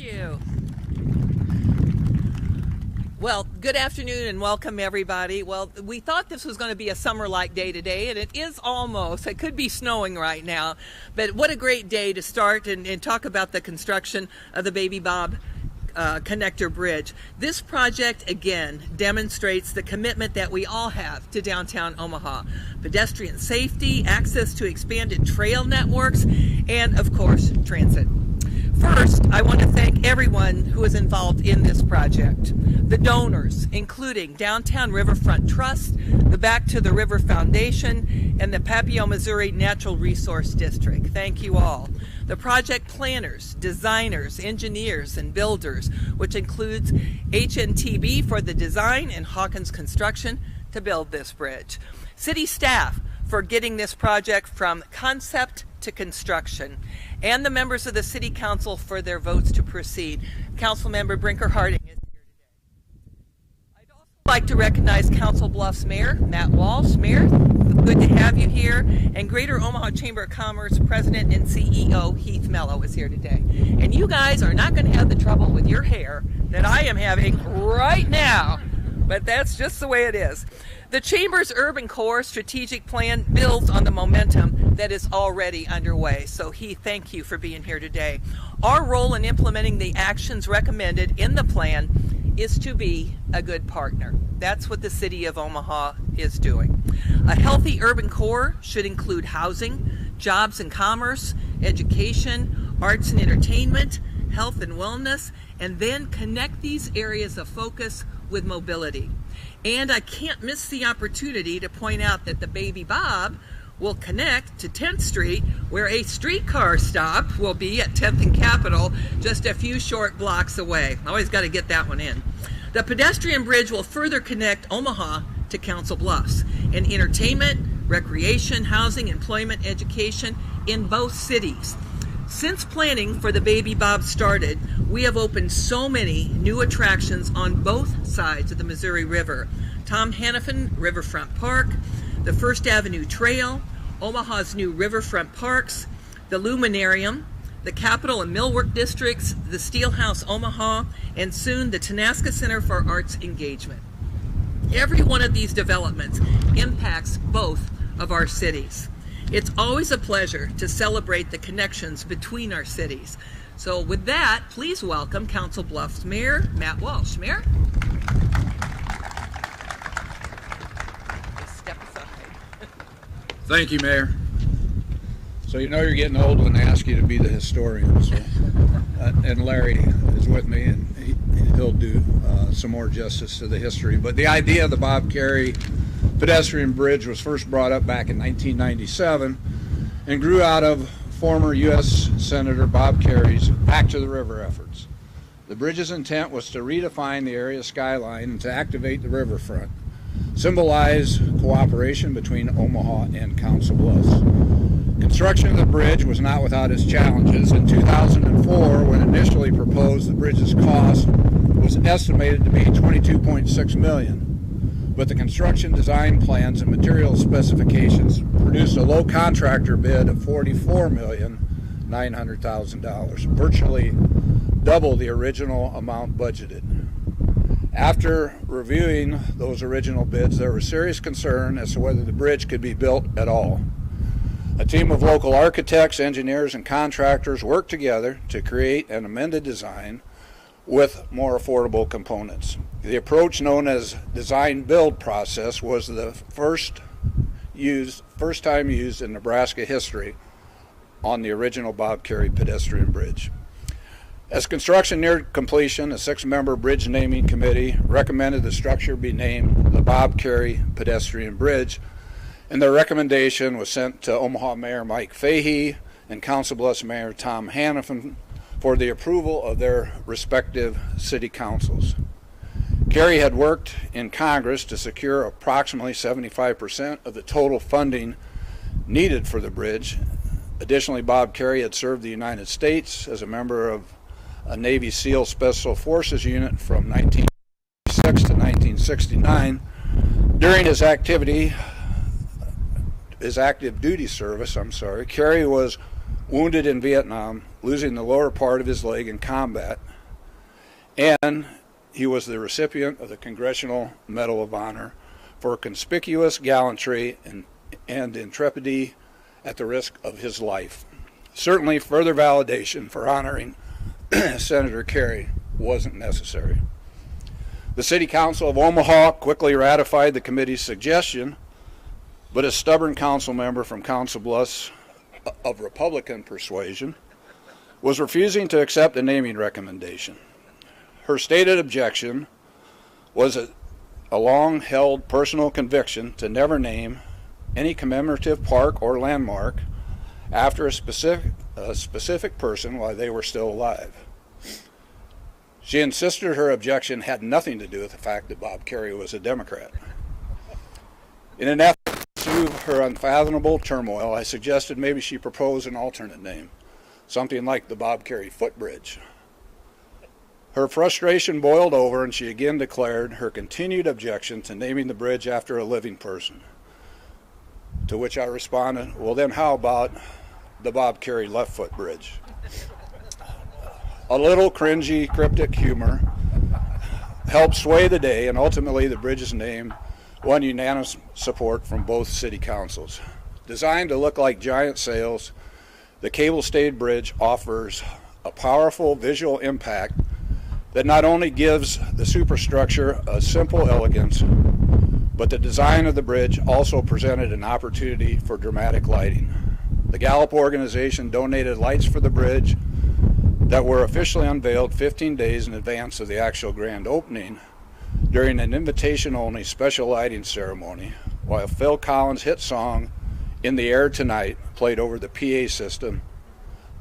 you. Well, good afternoon and welcome everybody. Well, we thought this was going to be a summer-like day today, and it is almost. It could be snowing right now, but what a great day to start and talk about the construction of the Baby Bob Connector Bridge. This project, again, demonstrates the commitment that we all have to downtown Omaha. Pedestrian safety, access to expanded trail networks, and, of course, transit. First, I want to thank everyone who is involved in this project. The donors, including Downtown Riverfront Trust, the Back to the River Foundation, and the Papio, Missouri Natural Resource District. Thank you all. The project planners, designers, engineers, and builders, which includes HNTB for the design and Hawkins Construction to build this bridge. City staff for getting this project from concept to construction, and the members of the City Council for their votes to proceed. Councilmember Brinker Harding is here today. I'd also like to recognize Council Bluffs Mayor Matt Walsh. Mayor, good to have you here. And Greater Omaha Chamber of Commerce President and CEO Heath Mello is here today. And you guys are not going to have the trouble with your hair that I am having right now, but that's just the way it is. The Chamber's Urban Core strategic plan builds on the momentum that is already underway. So Heath, thank you for being here today. Our role in implementing the actions recommended in the plan is to be a good partner. That's what the City of Omaha is doing. A healthy urban core should include housing, jobs and commerce, education, arts and entertainment, health and wellness, and then connect these areas of focus with mobility. And I can't miss the opportunity to point out that the Baby Bob will connect to 10th Street, where a streetcar stop will be at 10th and Capitol, just a few short blocks away. Always got to get that one in. The pedestrian bridge will further connect Omaha to Council Bluffs, and entertainment, recreation, housing, employment, education in both cities. Since planning for the Baby Bob started, we have opened so many new attractions on both sides of the Missouri River. Tom Hannafin Riverfront Park, the First Avenue Trail, Omaha's new riverfront parks, the Luminarium, the Capitol and Millwork Districts, the Steelhouse Omaha, and soon the Tenaska Center for Arts Engagement. Every one of these developments impacts both of our cities. It's always a pleasure to celebrate the connections between our cities. So with that, please welcome Council Bluffs Mayor Matt Walsh. Mayor? Just step aside. Thank you, Mayor. So you know you're getting old when they ask you to be the historian. So, and Larry is with me, and he'll do some more justice to the history. But the idea of the Bob Carey pedestrian bridge was first brought up back in 1997 and grew out of former U.S. Senator Bob Carey's Back to the River efforts. The bridge's intent was to redefine the area skyline and to activate the riverfront, symbolize cooperation between Omaha and Council Bluffs. Construction of the bridge was not without its challenges. In 2004, when initially proposed, the bridge's cost was estimated to be $22.6 million. But the construction design plans and material specifications produced a low contractor bid of $44,900,000, virtually double the original amount budgeted. After reviewing those original bids, there was serious concern as to whether the bridge could be built at all. A team of local architects, engineers, and contractors worked together to create an amended design with more affordable components. The approach known as design-build process was the first time used in Nebraska history on the original Bob Carey pedestrian bridge. As construction neared completion, a 6-member bridge naming committee recommended the structure be named the Bob Carey Pedestrian Bridge, and their recommendation was sent to Omaha Mayor Mike Fahey and Council Bluffs Mayor Tom Hannafin for the approval of their respective city councils. Carey had worked in Congress to secure approximately 75% of the total funding needed for the bridge. Additionally, Bob Carey had served the United States as a member of a Navy SEAL Special Forces unit from 1966 to 1969. During his active duty service, Carey was wounded in Vietnam, losing the lower part of his leg in combat. and he was the recipient of the Congressional Medal of Honor for conspicuous gallantry and intrepidity at the risk of his life. Certainly, further validation for honoring Senator Carey wasn't necessary. The City Council of Omaha quickly ratified the committee's suggestion, but a stubborn council member from Council Bluffs of Republican persuasion was refusing to accept the naming recommendation. Her stated objection was a long-held personal conviction to never name any commemorative park or landmark after a specific person while they were still alive. She insisted her objection had nothing to do with the fact that Bob Carey was a Democrat. In an effort to soothe her unfathomable turmoil, I suggested maybe she propose an alternate name, something like the Bob Carey Footbridge. Her frustration boiled over, and she again declared her continued objection to naming the bridge after a living person. To which I responded, well then how about the Bob Carey Left Foot Bridge? A little cringy, cryptic humor helped sway the day, and ultimately the bridge's name won unanimous support from both city councils. Designed to look like giant sails, the cable-stayed bridge offers a powerful visual impact that not only gives the superstructure a simple elegance, but the design of the bridge also presented an opportunity for dramatic lighting. The Gallup organization donated lights for the bridge that were officially unveiled 15 days in advance of the actual grand opening during an invitation-only special lighting ceremony, while Phil Collins' hit song, In the Air Tonight, played over the PA system,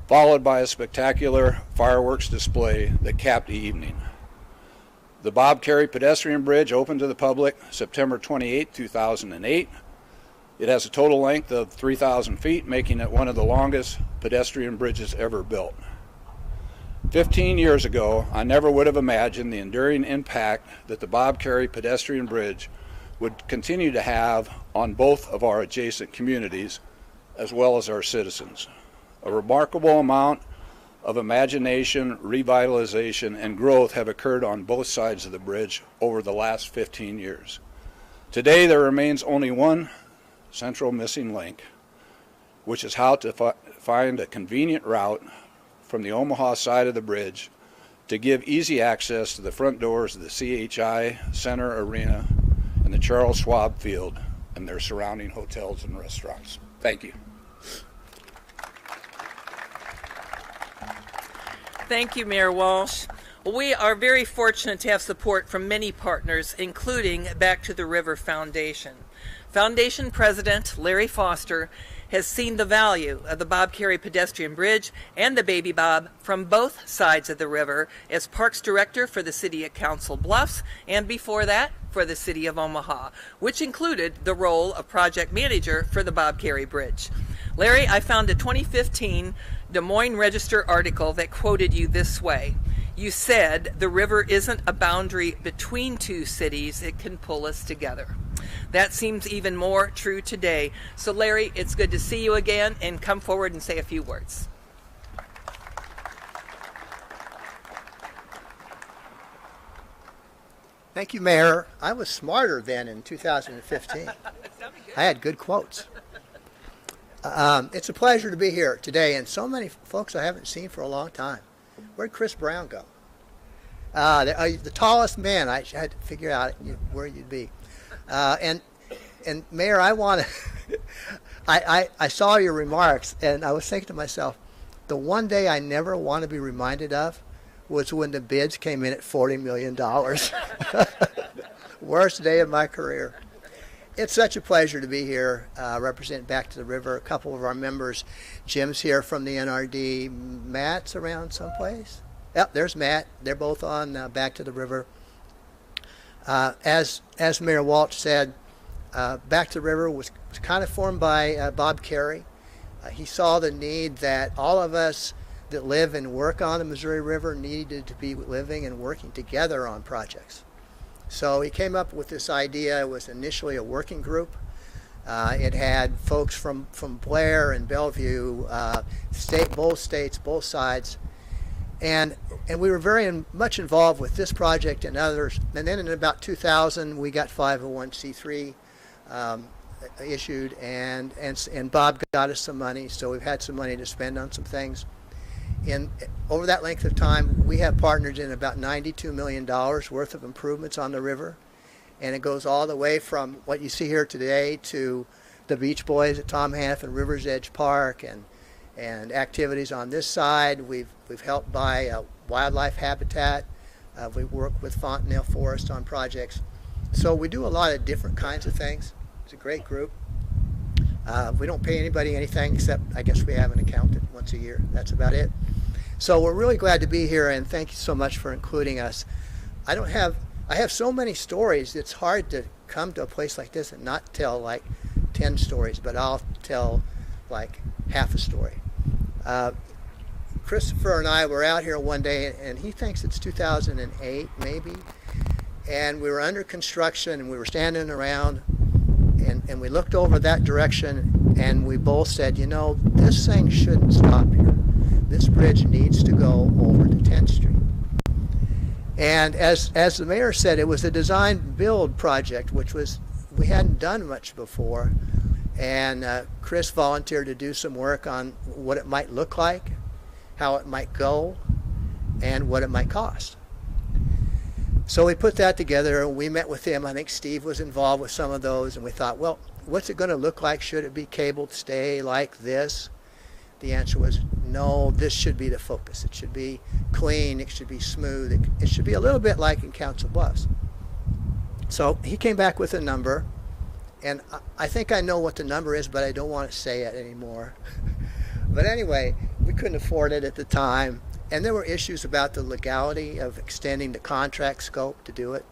followed by a spectacular fireworks display that capped the evening. The Bob Carey Pedestrian Bridge opened to the public September 28, 2008. It has a total length of 3,000 feet, making it one of the longest pedestrian bridges ever built. 15 years ago, I never would have imagined the enduring impact that the Bob Carey Pedestrian Bridge would continue to have on both of our adjacent communities, as well as our citizens. A remarkable amount of imagination, revitalization, and growth have occurred on both sides of the bridge over the last 15 years. Today, there remains only one central missing link, which is how to find a convenient route from the Omaha side of the bridge to give easy access to the front doors of the CHI Center Arena and the Charles Schwab Field and their surrounding hotels and restaurants. Thank you. Thank you, Mayor Walsh. We are very fortunate to have support from many partners, including Back to the River Foundation. Foundation President Larry Foster has seen the value of the Bob Carey Pedestrian Bridge and the Baby Bob from both sides of the river as Parks Director for the City of Council Bluffs, and before that, for the City of Omaha, which included the role of Project Manager for the Bob Carey Bridge. Larry, I found a 2015 Des Moines Register article that quoted you this way. You said, the river isn't a boundary between two cities, it can pull us together. That seems even more true today. So Larry, it's good to see you again, and come forward and say a few words. Thank you, Mayor. I was smarter then in 2015. I had good quotes. It's a pleasure to be here today, and so many folks I haven't seen for a long time. Where'd Chris Brown go? The tallest man. I had to figure out where you'd be. And Mayor, I want to. I saw your remarks, and I was thinking to myself, the one day I never want to be reminded of was when the bids came in at $40 million. Worst day of my career. It's such a pleasure to be here, representing Back to the River. A couple of our members, Jim's here from the NRD. Matt's around someplace. Yep, there's Matt. They're both on Back to the River. As Mayor Walsh said, Back to the River was kind of formed by Bob Carey. He saw the need that all of us that live and work on the Missouri River needed to be living and working together on projects. So he came up with this idea. It was initially a working group. It had folks from Blair and Bellevue, both states, both sides. And we were very much involved with this project and others. And then in about 2000, we got 501c3 issued, and Bob got us some money, so we've had some money to spend on some things. And over that length of time, we have partnered in about $92 million worth of improvements on the river. And it goes all the way from what you see here today to the Beach Boys at Tom Hanff and River's Edge Park, and activities on this side. We've helped buy wildlife habitat. We work with Fontenelle Forest on projects. So we do a lot of different kinds of things. It's a great group. We don't pay anybody anything except, I guess, we have an accountant once a year. That's about it. So we're really glad to be here, and thank you so much for including us. I have so many stories, it's hard to come to a place like this and not tell like 10 stories, but I'll tell like half a story. Christopher and I were out here one day, and he thinks it's 2008 maybe, and we were under construction, and we were standing around, and we looked over that direction, and we both said, you know, this thing shouldn't stop here. This bridge needs to go over to 10th Street. And as the mayor said, it was a design build project, which was, we hadn't done much before. And Chris volunteered to do some work on what it might look like, how it might go, and what it might cost. So we put that together, and we met with him. I think Steve was involved with some of those, and we thought, well, what's it going to look like? Should it be cabled stay like this? The answer was no, this should be the focus. It should be clean, it should be smooth, it should be a little bit like in Council Bluffs. So he came back with a number, and I think I know what the number is, but I don't want to say it anymore. But anyway, we couldn't afford it at the time, and there were issues about the legality of extending the contract scope to do it.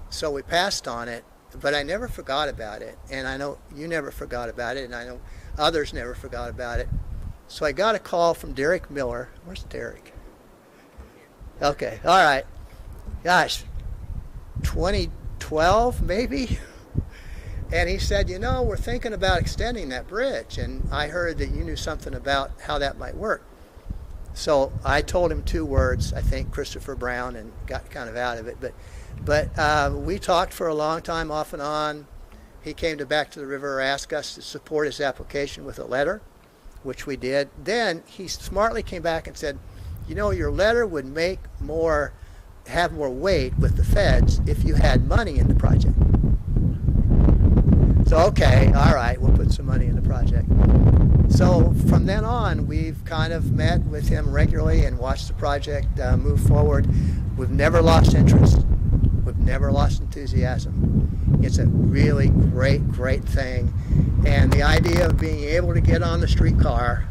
So we passed on it, but I never forgot about it, and I know you never forgot about it, and I know others never forgot about it. So I got a call from Derek Miller. Where's Derek? Okay, all right. Gosh, 2012 maybe? And he said, you know, we're thinking about extending that bridge, and I heard that you knew something about how that might work. So I told him two words, I think Christopher Brown, and got kind of out of it. But we talked for a long time off and on. He came back to the river, asked us to support his application with a letter, which we did. Then he smartly came back and said, you know, your letter would have more weight with the feds if you had money in the project. So, okay, all right, we'll put some money in the project. So from then on, we've kind of met with him regularly and watched the project move forward. We've never lost interest. We've never lost enthusiasm. It's a really great thing. And the idea of being able to get on the streetcar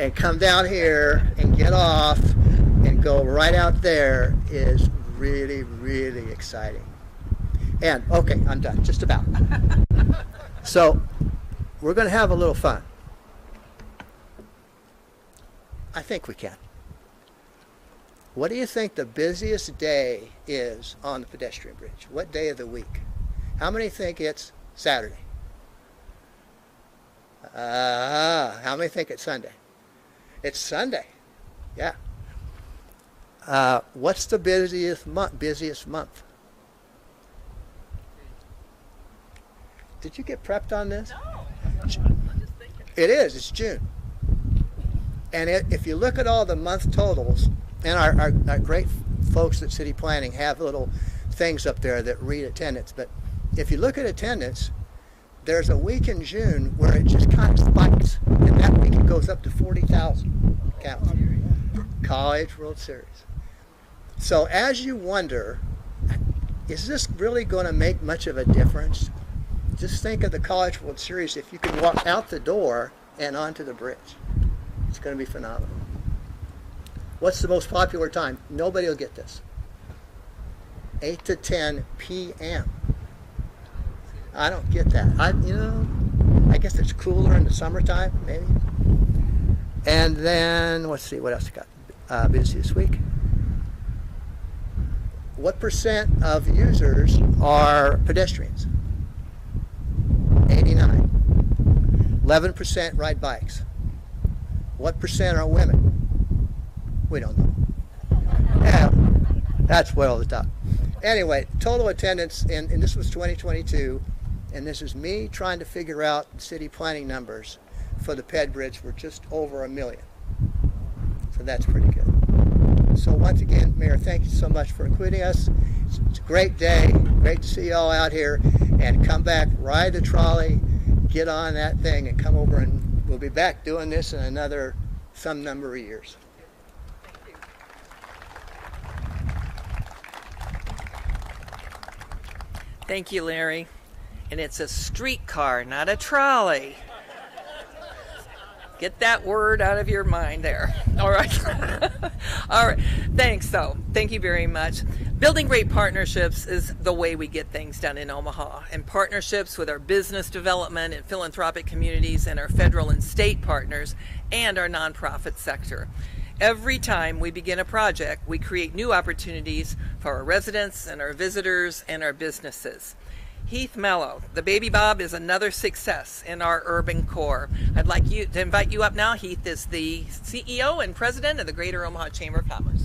and come down here and get off and go right out there is really, really exciting. And, okay, I'm done, just about. So, we're going to have a little fun. I think we can. What do you think the busiest day is on the pedestrian bridge? What day of the week? How many think it's Saturday? How many think it's Sunday? It's Sunday. Yeah. What's the busiest month? Did you get prepped on this? No. I'm just thinking. It is. It's June. And if you look at all the month totals, and our great folks at City Planning have little things up there that read attendance, but if you look at attendance, there's a week in June where it just kind of spikes, and that week it goes up to 40,000 counts. College World Series. So as you wonder, is this really going to make much of a difference? Just think of the College World Series if you can walk out the door and onto the bridge. It's going to be phenomenal. What's the most popular time? Nobody will get this. 8 to 10 p.m. I don't get that. I guess it's cooler in the summertime, maybe. And then, let's see, what else we got? Busy this week. What percent of users are pedestrians? 89. 11% ride bikes. What percent are women? We don't know. Yeah, that's way over the top. Anyway, total attendance, and this was 2022, and this is me trying to figure out the city planning numbers for the Ped Bridge were just over 1 million. So that's pretty good. So once again, Mayor, thank you so much for including us. It's a great day. Great to see you all out here. And come back, ride the trolley, get on that thing, and come over, and we'll be back doing this in another some number of years. Thank you, Larry. And it's a streetcar, not a trolley. Get that word out of your mind there. All right. All right. Thanks, though. Thank you very much. Building great partnerships is the way we get things done in Omaha. And partnerships with our business development and philanthropic communities and our federal and state partners and our nonprofit sector. Every time we begin a project, we create new opportunities for our residents and our visitors and our businesses. Heath Mello, the Baby Bob is another success in our urban core. I'd like you to invite you up now. Heath is the CEO and president of the Greater Omaha Chamber of Commerce.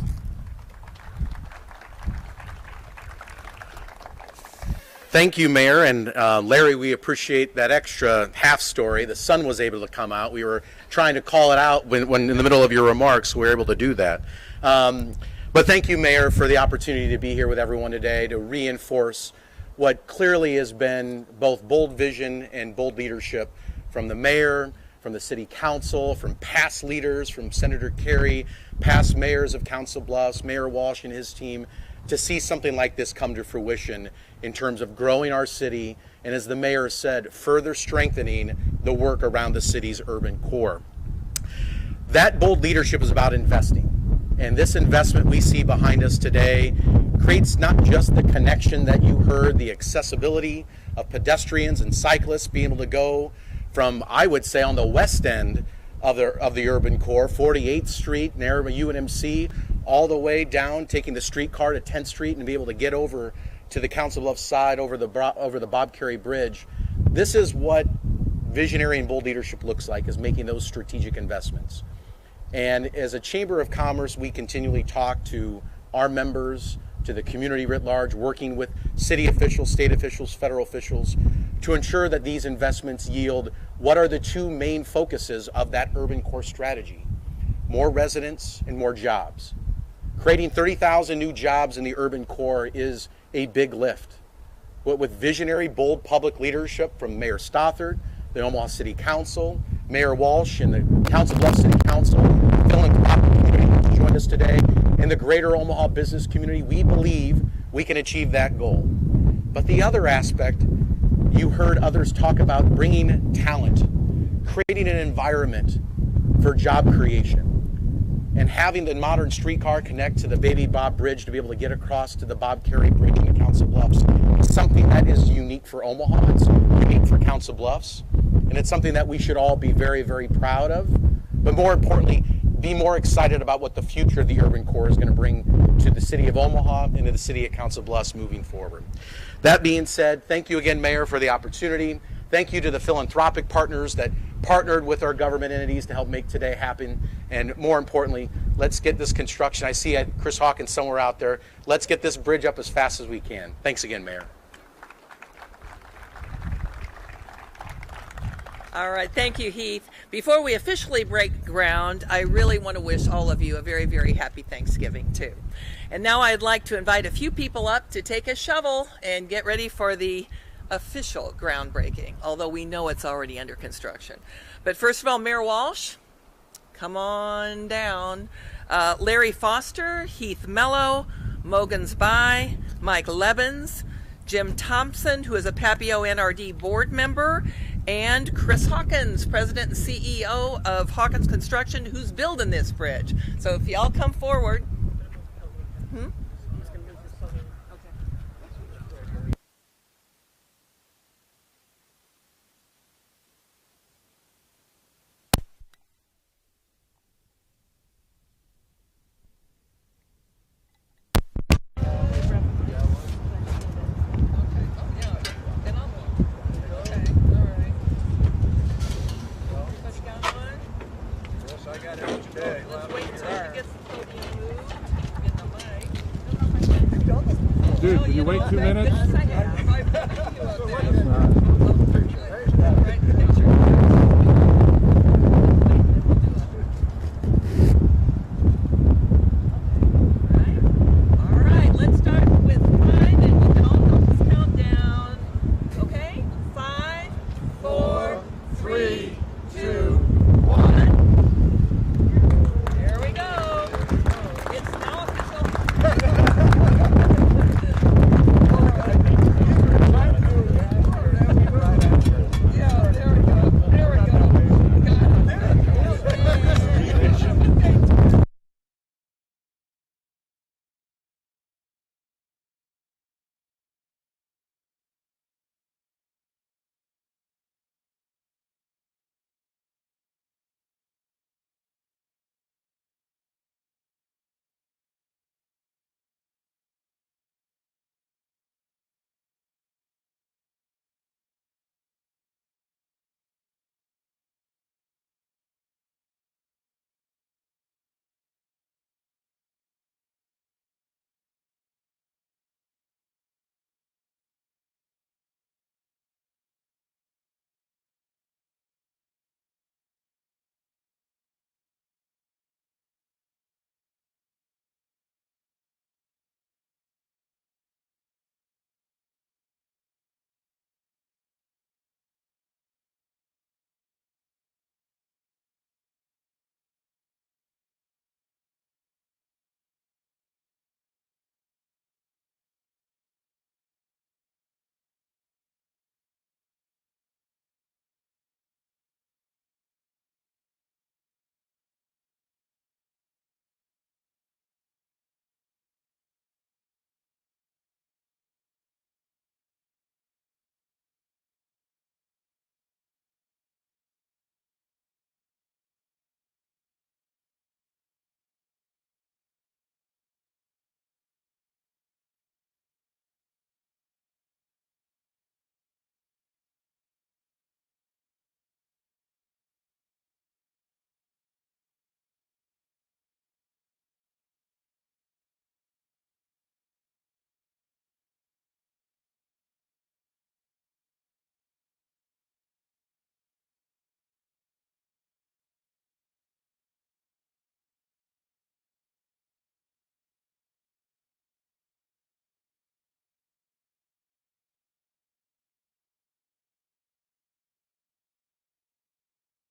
Thank you, Mayor, and Larry, we appreciate that extra half story. The sun was able to come out. We were trying to call it out when in the middle of your remarks, we were able to do that. But thank you, Mayor, for the opportunity to be here with everyone today to reinforce what clearly has been both bold vision and bold leadership from the mayor, from the city council, from past leaders, from Senator Kerry, past mayors of Council Bluffs, Mayor Walsh and his team, to see something like this come to fruition in terms of growing our city and, as the mayor said, further strengthening the work around the city's urban core. That bold leadership is about investing. And this investment we see behind us today creates not just the connection that you heard, the accessibility of pedestrians and cyclists being able to go from, I would say, on the west end of the urban core, 48th Street, near UNMC, all the way down, taking the streetcar to 10th Street and be able to get over to the Council Bluffs side over the Bob Kerrey Bridge. This is what visionary and bold leadership looks like, is making those strategic investments. And as a Chamber of Commerce, we continually talk to our members, to the community writ large, working with city officials, state officials, federal officials, to ensure that these investments yield what are the two main focuses of that urban core strategy: more residents and more jobs. Creating 30,000 new jobs in the urban core is a big lift. But with visionary, bold public leadership from Mayor Stothert, the Omaha City Council, Mayor Walsh and the Council Bluffs City Council, philanthropic community who joined us today, and the greater Omaha business community, we believe we can achieve that goal. But the other aspect, you heard others talk about bringing talent, creating an environment for job creation, and having the modern streetcar connect to the Baby Bob Bridge to be able to get across to the Bob Kerrey Bridge in the Council Bluffs is something that is unique for Omaha. It's unique for Council Bluffs, and it's something that we should all be very, very proud of, but more importantly, be more excited about what the future of the urban core is going to bring to the city of Omaha and to the city of Council Bluffs moving forward. That being said, thank you again, Mayor, for the opportunity. Thank you to the philanthropic partners that partnered with our government entities to help make today happen. And more importantly, let's get this construction. I see Chris Hawkins somewhere out there. Let's get this bridge up as fast as we can. Thanks again, Mayor. All right, thank you, Heath. Before we officially break ground, I really want to wish all of you a very, very happy Thanksgiving, too. And now I'd like to invite a few people up to take a shovel and get ready for the official groundbreaking, although we know it's already under construction. But first of all, Mayor Walsh, come on down. Larry Foster, Heath Mello, Mogans By, Mike Levins, Jim Thompson, who is a Papio NRD board member, and Chris Hawkins, President and CEO of Hawkins Construction, who's building this bridge. So if y'all come forward. Let's wait until he gets the podium. Can you wait 2 minutes?